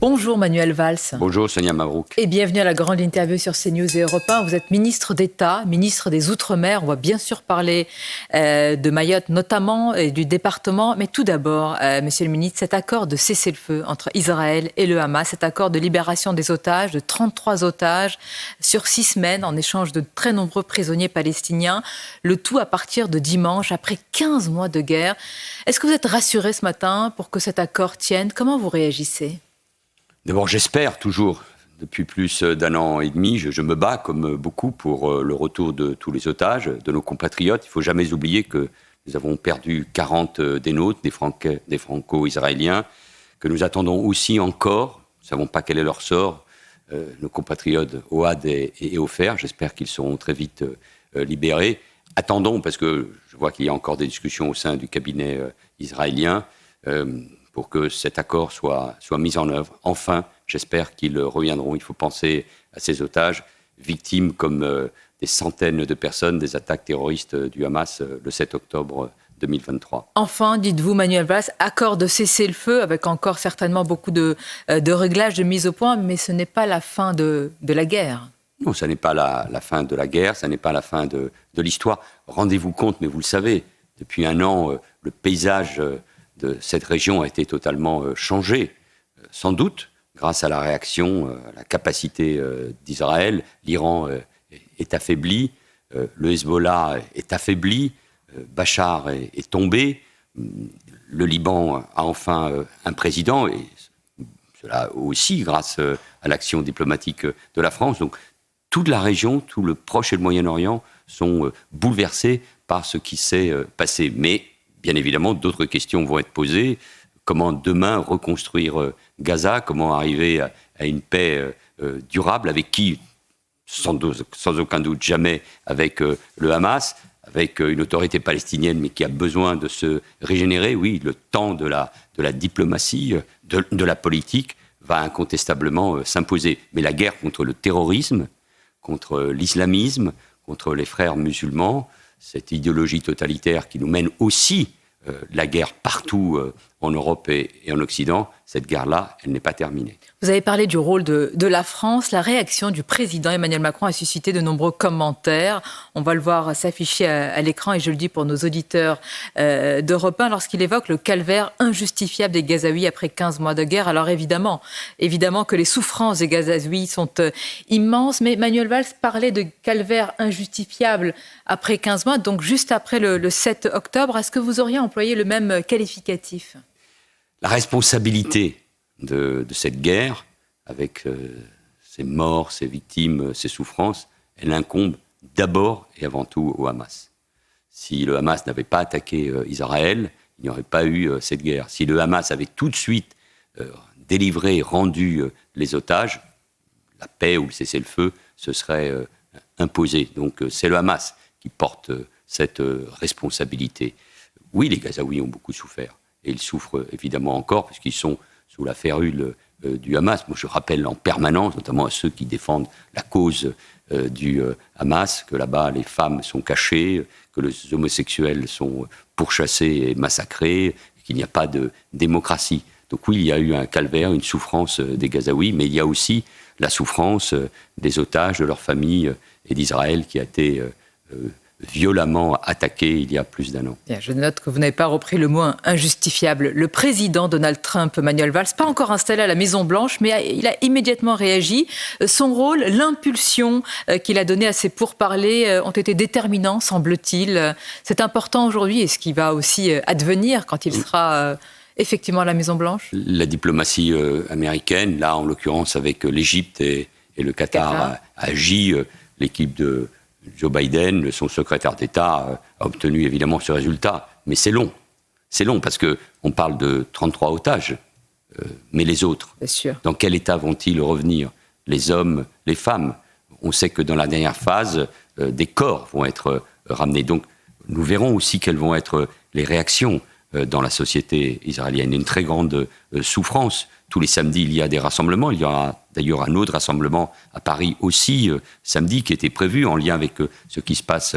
Bonjour Manuel Valls. Bonjour Sonia Mabrouk. Et bienvenue à la grande interview sur CNews et Europe 1. Vous êtes ministre d'État, ministre des Outre-mer. On va bien sûr parler de Mayotte notamment et du département. Mais tout d'abord, monsieur le ministre, cet accord de cessez-le-feu entre Israël et le Hamas, cet accord de libération des otages, de 33 otages sur 6 semaines en échange de très nombreux prisonniers palestiniens. Le tout à partir de dimanche, après 15 mois de guerre. Est-ce que vous êtes rassuré ce matin pour que cet accord tienne? Comment vous réagissez? D'abord, j'espère toujours, depuis plus d'un an et demi, je me bats comme beaucoup pour le retour de tous les otages, de nos compatriotes. Il ne faut jamais oublier que nous avons perdu 40 des nôtres, des franco-israéliens, que nous attendons aussi encore. Nous ne savons pas quel est leur sort. Nos compatriotes Ohad et Ofer, j'espère qu'ils seront très vite libérés. Attendons, parce que je vois qu'il y a encore des discussions au sein du cabinet israélien, pour que cet accord soit mis en œuvre. Enfin, j'espère qu'ils reviendront. Il faut penser à ces otages, victimes comme des centaines de personnes des attaques terroristes du Hamas le 7 octobre 2023. Enfin, dites-vous, Manuel Valls, accord de cessez-le-feu, avec encore certainement beaucoup de réglages, de mise au point, mais ce n'est pas la fin de la guerre. Non, ce n'est pas la fin de la guerre, ce n'est pas la fin de l'histoire. Rendez-vous compte, mais vous le savez, depuis un an, le paysage de cette région a été totalement changé, sans doute grâce à la réaction, à la capacité d'Israël. L'Iran est affaibli, le Hezbollah est affaibli, Bachar est tombé, le Liban a enfin un président, et cela aussi grâce à l'action diplomatique de la France. Donc toute la région, tout le Proche et le Moyen-Orient sont bouleversés par ce qui s'est passé. Mais bien évidemment, d'autres questions vont être posées. Comment demain reconstruire Gaza? Comment arriver à une paix durable? Avec qui? Sans aucun doute jamais avec le Hamas, avec une autorité palestinienne, mais qui a besoin de se régénérer. Oui, le temps de la diplomatie, de la politique, va incontestablement s'imposer. Mais la guerre contre le terrorisme, contre l'islamisme, contre les frères musulmans, cette idéologie totalitaire qui nous mène aussi la guerre partout en Europe et en Occident, cette guerre-là, elle n'est pas terminée. Vous avez parlé du rôle de la France. La réaction du président Emmanuel Macron a suscité de nombreux commentaires. On va le voir s'afficher à l'écran, et je le dis pour nos auditeurs d'Europe 1, lorsqu'il évoque le calvaire injustifiable des Gazaouis après 15 mois de guerre. Alors évidemment que les souffrances des Gazaouis sont immenses, mais Manuel Valls parlait de calvaire injustifiable après 15 mois, donc juste après le 7 octobre. Est-ce que vous auriez employé le même qualificatif? La responsabilité de cette guerre, avec ces morts, ces victimes, ces souffrances, elle incombe d'abord et avant tout au Hamas. Si le Hamas n'avait pas attaqué Israël, il n'y aurait pas eu cette guerre. Si le Hamas avait tout de suite délivré, rendu les otages, la paix ou le cessez-le-feu se serait imposé. Donc c'est le Hamas qui porte cette responsabilité. Oui, les Gazaouis ont beaucoup souffert. Et ils souffrent évidemment encore, puisqu'ils sont sous la férule du Hamas. Moi, je rappelle en permanence, notamment à ceux qui défendent la cause du Hamas, que là-bas, les femmes sont cachées, que les homosexuels sont pourchassés et massacrés, qu'il n'y a pas de démocratie. Donc oui, il y a eu un calvaire, une souffrance des Gazaouis, mais il y a aussi la souffrance des otages, de leurs familles et d'Israël qui a été violemment attaqué il y a plus d'un an. Bien, je note que vous n'avez pas repris le mot injustifiable. Le président Donald Trump, Manuel Valls, pas encore installé à la Maison-Blanche, mais il a immédiatement réagi. Son rôle, l'impulsion qu'il a donnée à ses pourparlers ont été déterminants, semble-t-il. C'est important aujourd'hui, et ce qui va aussi advenir quand il sera effectivement à la Maison-Blanche? La diplomatie américaine, là en l'occurrence avec l'Égypte et le Qatar, a agi. L'équipe de Joe Biden, son secrétaire d'État, a obtenu évidemment ce résultat. Mais c'est long. C'est long parce qu'on parle de 33 otages. Mais les autres, dans quel état vont-ils revenir? Les hommes, les femmes. On sait que dans la dernière phase, des corps vont être ramenés. Donc nous verrons aussi quelles vont être les réactions dans la société israélienne, une très grande souffrance. Tous les samedis, il y a des rassemblements. Il y aura d'ailleurs un autre rassemblement à Paris aussi, samedi, qui était prévu en lien avec ce qui se passe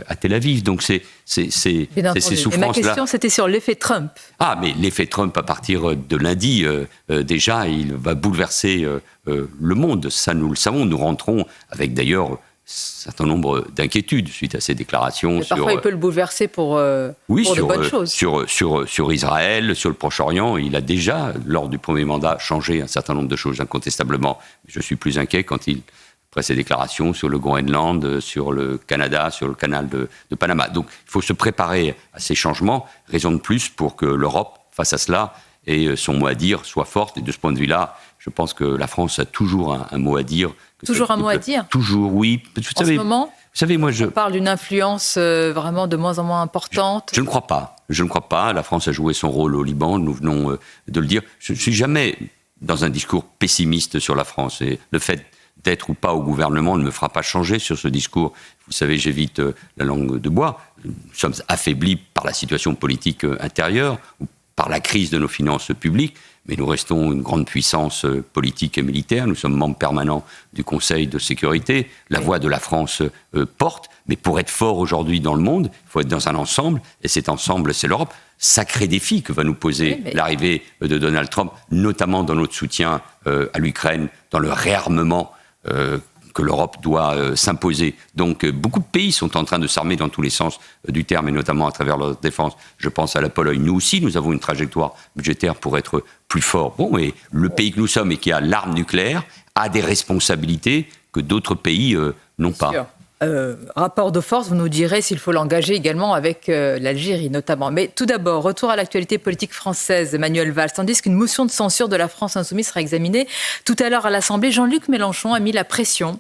à Tel Aviv. Donc c'est ces souffrances-là. Et ma question, c'était sur l'effet Trump. Ah, mais l'effet Trump, à partir de lundi, déjà, il va bouleverser le monde. Ça, nous le savons. Nous rentrons avec d'ailleurs un certain nombre d'inquiétudes suite à ces déclarations. Mais parfois, il peut le bouleverser pour de bonnes choses. Sur Israël, sur le Proche-Orient, il a déjà, lors du premier mandat, changé un certain nombre de choses, incontestablement. Je suis plus inquiet après ses déclarations sur le Groenland, sur le Canada, sur le canal de Panama. Donc, il faut se préparer à ces changements. Raison de plus pour que l'Europe, face à cela, ait son mot à dire, soit forte. Et de ce point de vue-là, je pense que la France a toujours un mot à dire. Toujours un mot à dire ? Toujours, oui. En ce moment, vous savez, moi, on parle d'une influence vraiment de moins en moins importante. Je ne crois pas. Je ne crois pas. La France a joué son rôle au Liban, nous venons de le dire. Je ne suis jamais dans un discours pessimiste sur la France. Et le fait d'être ou pas au gouvernement ne me fera pas changer sur ce discours. Vous savez, j'évite la langue de bois. Nous sommes affaiblis par la situation politique intérieure, ou par la crise de nos finances publiques. Mais nous restons une grande puissance politique et militaire. Nous sommes membres permanents du Conseil de sécurité. La voix de la France porte. Mais pour être fort aujourd'hui dans le monde, il faut être dans un ensemble. Et cet ensemble, c'est l'Europe. Sacré défi que va nous poser l'arrivée de Donald Trump, notamment dans notre soutien à l'Ukraine, dans le réarmement que l'Europe doit s'imposer. Donc beaucoup de pays sont en train de s'armer dans tous les sens du terme, et notamment à travers leur défense. Je pense à la Pologne. Nous aussi, nous avons une trajectoire budgétaire pour être plus fort. Bon, et le pays que nous sommes et qui a l'arme nucléaire a des responsabilités que d'autres pays n'ont pas. Sûr. Rapport de force, vous nous direz s'il faut l'engager également avec l'Algérie notamment. Mais tout d'abord, retour à l'actualité politique française, Manuel Valls. Tandis qu'une motion de censure de la France insoumise sera examinée tout à l'heure à l'Assemblée, Jean-Luc Mélenchon a mis la pression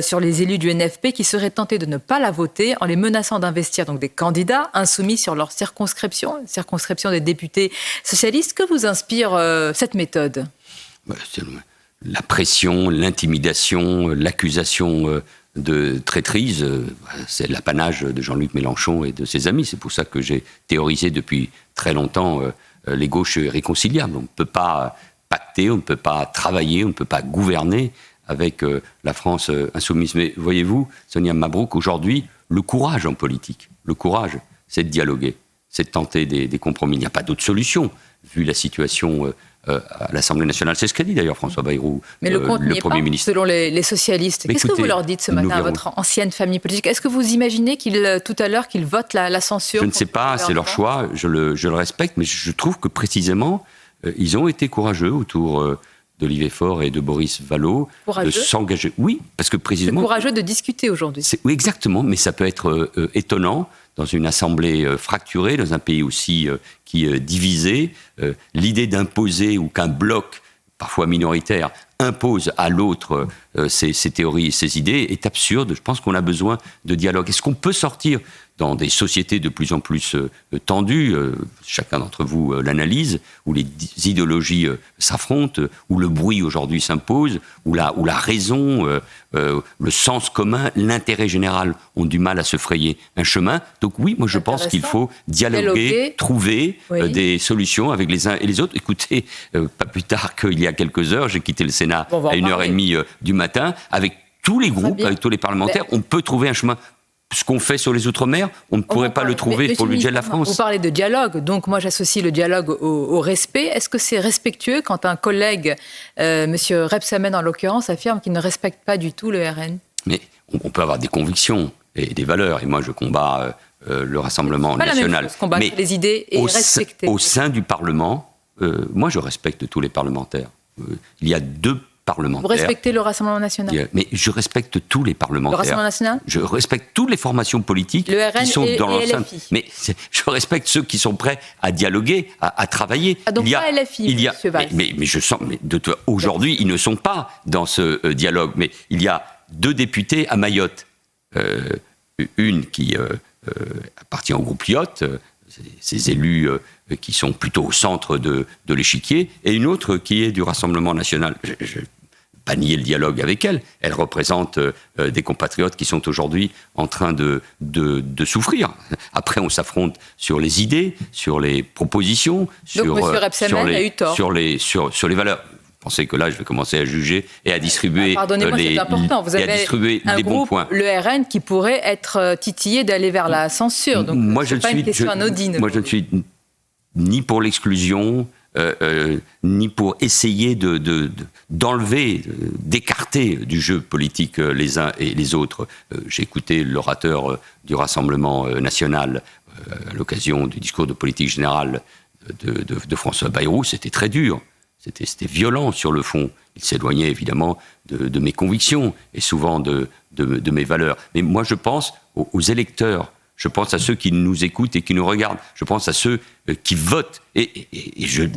sur les élus du NFP qui seraient tentés de ne pas la voter en les menaçant d'investir donc des candidats insoumis sur leur circonscription des députés socialistes. Que vous inspire cette méthode ? La pression, l'intimidation, l'accusation de traîtrise, c'est l'apanage de Jean-Luc Mélenchon et de ses amis. C'est pour ça que j'ai théorisé depuis très longtemps les gauches irréconciliables. On ne peut pas pacter, on ne peut pas travailler, on ne peut pas gouverner avec la France insoumise. Mais voyez-vous, Sonia Mabrouk, aujourd'hui, le courage en politique, le courage, c'est de dialoguer, c'est de tenter des compromis. Il n'y a pas d'autre solution, vu la situation à l'Assemblée nationale. C'est ce qu'a dit d'ailleurs François Bayrou, mais le compte le Premier ministre. Selon les socialistes. Qu'est-ce que vous leur dites ce matin à votre ancienne famille politique ? Est-ce que vous imaginez tout à l'heure qu'ils votent la censure ? Je ne sais pas, c'est leur choix, je le respecte, mais je trouve que précisément, ils ont été courageux autour d'Olivier Faure et de Boris Vallaud, de s'engager. Oui, parce que précisément... C'est courageux de discuter aujourd'hui. Oui, exactement, mais ça peut être étonnant dans une assemblée fracturée, dans un pays aussi qui est divisé. L'idée d'imposer ou qu'un bloc, parfois minoritaire, impose à l'autre ses théories et ses idées est absurde. Je pense qu'on a besoin de dialogue. Est-ce qu'on peut sortir dans des sociétés de plus en plus tendues, chacun d'entre vous l'analyse, où les idéologies s'affrontent, où le bruit aujourd'hui s'impose, où la raison, le sens commun, l'intérêt général ont du mal à se frayer un chemin. Donc oui, moi je pense qu'il faut dialoguer, trouver des solutions avec les uns et les autres. Écoutez, pas plus tard qu'il y a quelques heures, j'ai quitté le Sénat à 1h30 du matin, avec tous les groupes, avec tous les parlementaires, on peut trouver un chemin. Ce qu'on fait sur les Outre-mer, on ne pourrait pas le trouver pour le budget de la France. Vous parlez de dialogue, donc moi j'associe le dialogue au respect. Est-ce que c'est respectueux quand un collègue, M. Rebsamen en l'occurrence, affirme qu'il ne respecte pas du tout le RN ? Mais on peut avoir des convictions et des valeurs, et moi je combats le Rassemblement national. Pas la même chose, combattre les idées et respecter. Au sein du Parlement, moi je respecte tous les parlementaires. Il y a deux parlementaires. Vous respectez le Rassemblement national ? Mais je respecte tous les parlementaires. Le Rassemblement national ? Je respecte toutes les formations politiques le RN qui sont dans l'enceinte. LFI. Mais je respecte ceux qui sont prêts à dialoguer, à travailler. Ah, donc pas LFI, M. Valls. Mais je sens, aujourd'hui, ils ne sont pas dans ce dialogue. Mais il y a deux députés à Mayotte. Une qui appartient au groupe Lyotte, ces élus qui sont plutôt au centre de l'échiquier, et une autre qui est du Rassemblement national. pas nier le dialogue avec elle. Elle représente des compatriotes qui sont aujourd'hui en train de souffrir. Après, on s'affronte sur les idées, sur les propositions, donc, M. Rebsamen a eu tort. sur les valeurs. Vous pensez que là, je vais commencer à juger et à distribuer pardonnez-moi, c'est important. Vous avez un bons groupe, points. Le RN, qui pourrait être titillé d'aller vers la censure. Donc, ce n'est pas une question anodine. Moi, je ne suis ni pour l'exclusion, ni pour essayer d'enlever, d'écarter du jeu politique les uns et les autres. J'ai écouté l'orateur du Rassemblement national à l'occasion du discours de politique générale de François Bayrou. C'était très dur. C'était violent sur le fond. Il s'éloignait évidemment de mes convictions et souvent de mes valeurs. Mais moi, je pense aux électeurs. Je pense à ceux qui nous écoutent et qui nous regardent. Je pense à ceux qui votent.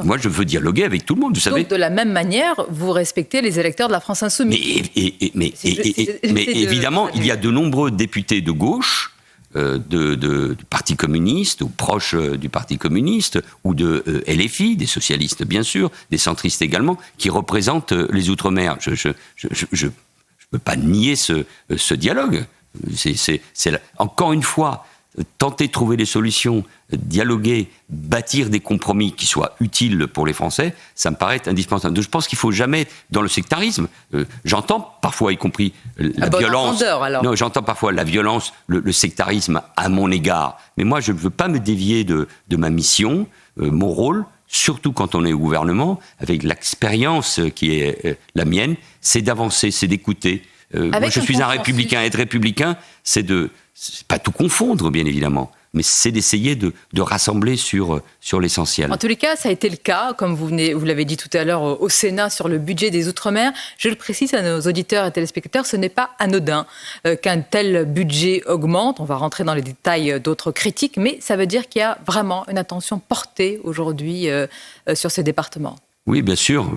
Moi, je veux dialoguer avec tout le monde, vous savez. Donc, de la même manière, vous respectez les électeurs de la France Insoumise. Mais évidemment, il y a de nombreux députés de gauche, du Parti communiste, ou proches du Parti communiste, ou de LFI, des socialistes bien sûr, des centristes également, qui représentent les Outre-mer. Je ne peux pas nier ce dialogue. Encore une fois, tenter de trouver des solutions, dialoguer, bâtir des compromis qui soient utiles pour les Français, ça me paraît indispensable. Donc, je pense qu'il ne faut jamais être dans le sectarisme. J'entends parfois, y compris la violence. Non, j'entends parfois la violence, le sectarisme à mon égard. Mais moi, je ne veux pas me dévier de ma mission, mon rôle, surtout quand on est au gouvernement, avec l'expérience qui est la mienne, c'est d'avancer, c'est d'écouter. Moi, je suis un républicain. Être républicain, c'est pas tout confondre, bien évidemment, mais c'est d'essayer de rassembler sur l'essentiel. En tous les cas, ça a été le cas, comme vous l'avez dit tout à l'heure au Sénat sur le budget des Outre-mer. Je le précise à nos auditeurs et téléspectateurs, ce n'est pas anodin qu'un tel budget augmente. On va rentrer dans les détails d'autres critiques, mais ça veut dire qu'il y a vraiment une attention portée aujourd'hui sur ces départements. Oui, bien sûr.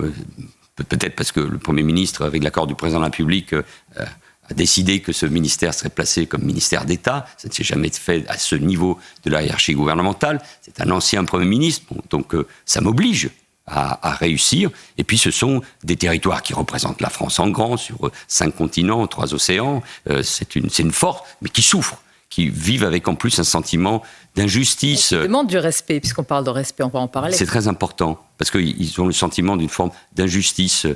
Peut-être parce que le Premier ministre, avec l'accord du Président de la République, a décidé que ce ministère serait placé comme ministère d'État. Ça ne s'est jamais fait à ce niveau de la hiérarchie gouvernementale. C'est un ancien Premier ministre, donc ça m'oblige à réussir. Et puis ce sont des territoires qui représentent la France en grand, sur 5 continents, 3 océans. C'est une force, mais qui souffre, qui vivent avec en plus un sentiment d'injustice. Ils demandent du respect, puisqu'on parle de respect, on va en parler. C'est très important, parce qu'ils ont le sentiment d'une forme d'injustice,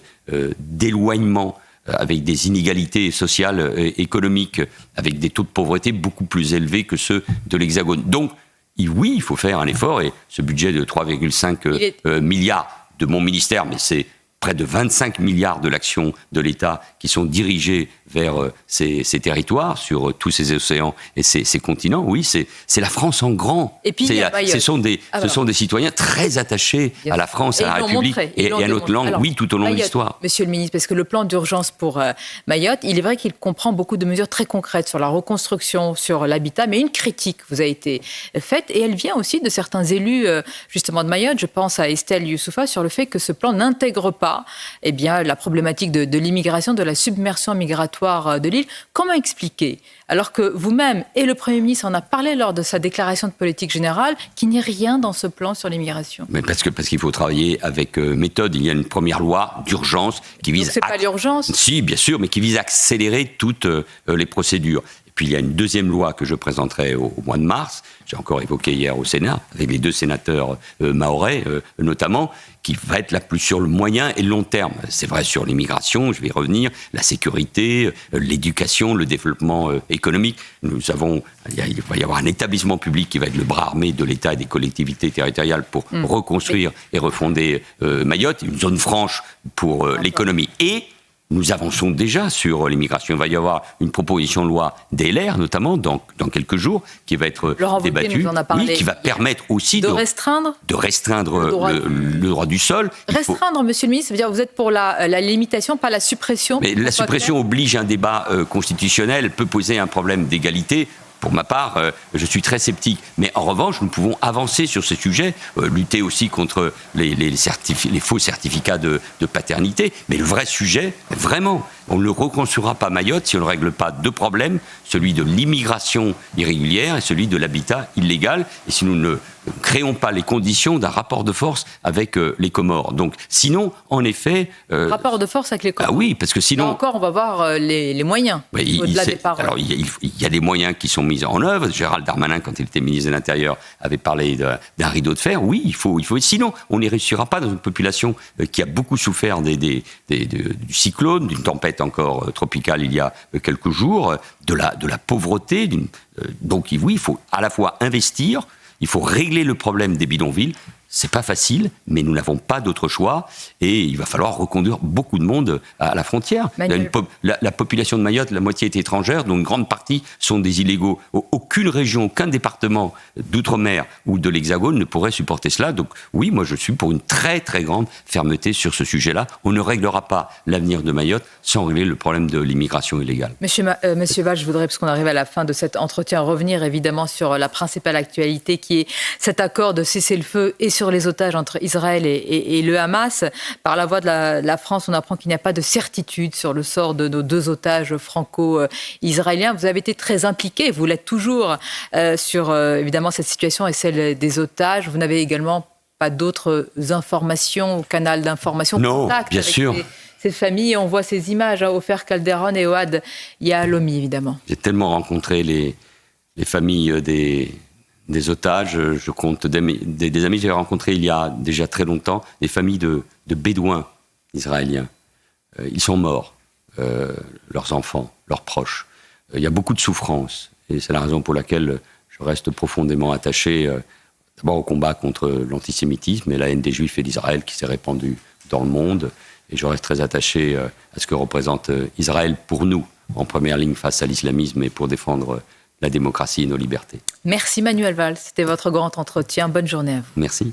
d'éloignement, avec des inégalités sociales et économiques, avec des taux de pauvreté beaucoup plus élevés que ceux de l'Hexagone. Donc, oui, il faut faire un effort, et ce budget de 3,5 milliards de mon ministère, mais c'est près de 25 milliards de l'action de l'État qui sont dirigés vers ces territoires, sur tous ces océans et ces continents. Oui, c'est la France en grand. Et puis, ce sont des citoyens très attachés à la France, à la République et à notre langue, oui, tout au long de l'histoire. Monsieur le ministre, parce que le plan d'urgence pour Mayotte, il est vrai qu'il comprend beaucoup de mesures très concrètes sur la reconstruction, sur l'habitat, mais une critique vous a été faite, et elle vient aussi de certains élus, justement, de Mayotte. Je pense à Estelle Youssoufa, sur le fait que ce plan n'intègre pas la problématique de l'immigration, de la submersion migratoire de l'île. Comment expliquer, alors que vous-même et le Premier ministre en a parlé lors de sa déclaration de politique générale, qu'il n'y ait rien dans ce plan sur l'immigration? Mais parce qu'il faut travailler avec méthode. Il y a une première loi d'urgence qui vise... Donc c'est pas l'urgence? Si, bien sûr, mais qui vise à accélérer toutes les procédures. Puis il y a une deuxième loi que je présenterai au mois de mars, j'ai encore évoqué hier au Sénat, avec les 2 sénateurs mahorais notamment, qui va être la plus sur le moyen et le long terme. C'est vrai sur l'immigration, je vais y revenir, la sécurité, l'éducation, le développement économique. Il va y avoir un établissement public qui va être le bras armé de l'État et des collectivités territoriales pour reconstruire et refonder Mayotte, une zone franche pour l'économie. Et nous avançons déjà sur l'immigration. Il va y avoir une proposition de loi DLR, notamment, dans quelques jours, qui va être débattue, qui va permettre aussi de restreindre le droit du sol. Restreindre, monsieur le ministre, ça veut dire que vous êtes pour la limitation, pas la suppression? Mais la suppression oblige un débat constitutionnel, peut poser un problème d'égalité. Pour ma part, je suis très sceptique. Mais en revanche, nous pouvons avancer sur ce sujet, lutter aussi contre les faux certificats de paternité. Mais le vrai sujet, vraiment, On ne reconstruira pas Mayotte si on ne règle pas deux problèmes, celui de l'immigration irrégulière et celui de l'habitat illégal, et si nous ne créons pas les conditions d'un rapport de force avec les Comores. Donc, sinon, en effet... rapport de force avec les Comores. Ah oui, parce que sinon... Là encore, on va voir les moyens, au-delà des paroles. Alors, il y a des moyens qui sont mis en œuvre. Gérald Darmanin, quand il était ministre de l'Intérieur, avait parlé d'un rideau de fer. Oui, il faut. Sinon, on n'y réussira pas dans une population qui a beaucoup souffert du cyclone, d'une tempête encore tropicale il y a quelques jours, de la pauvreté. Donc, oui, il faut à la fois investir, il faut régler le problème des bidonvilles. C'est pas facile, mais nous n'avons pas d'autre choix et il va falloir reconduire beaucoup de monde à la frontière. La population de Mayotte, la moitié est étrangère, donc une grande partie sont des illégaux. Aucune région, aucun département d'outre-mer ou de l'Hexagone ne pourrait supporter cela. Donc oui, moi je suis pour une très très grande fermeté sur ce sujet-là. On ne réglera pas l'avenir de Mayotte sans régler le problème de l'immigration illégale. Monsieur Valls, je voudrais, parce qu'on arrive à la fin de cet entretien, revenir évidemment sur la principale actualité qui est cet accord de cessez-le-feu et sur les otages entre Israël et le Hamas. Par la voix de la France, on apprend qu'il n'y a pas de certitude sur le sort de nos deux otages franco-israéliens. Vous avez été très impliqué, vous l'êtes toujours, sur évidemment cette situation et celle des otages. Vous n'avez également pas d'autres informations, canal d'information, contact bien avec sûr. Ces familles. On voit ces images, Ofer Calderon et Ohad Yahalomi, évidemment. J'ai tellement rencontré les familles des otages, je compte des amis que j'avais rencontrés il y a déjà très longtemps, des familles de bédouins israéliens. Ils sont morts, leurs enfants, leurs proches. Il y a beaucoup de souffrance, et c'est la raison pour laquelle je reste profondément attaché d'abord au combat contre l'antisémitisme et la haine des Juifs et d'Israël qui s'est répandue dans le monde, et je reste très attaché à ce que représente Israël pour nous, en première ligne face à l'islamisme et pour défendre la démocratie et nos libertés. Merci Manuel Valls, c'était votre grand entretien. Bonne journée à vous. Merci.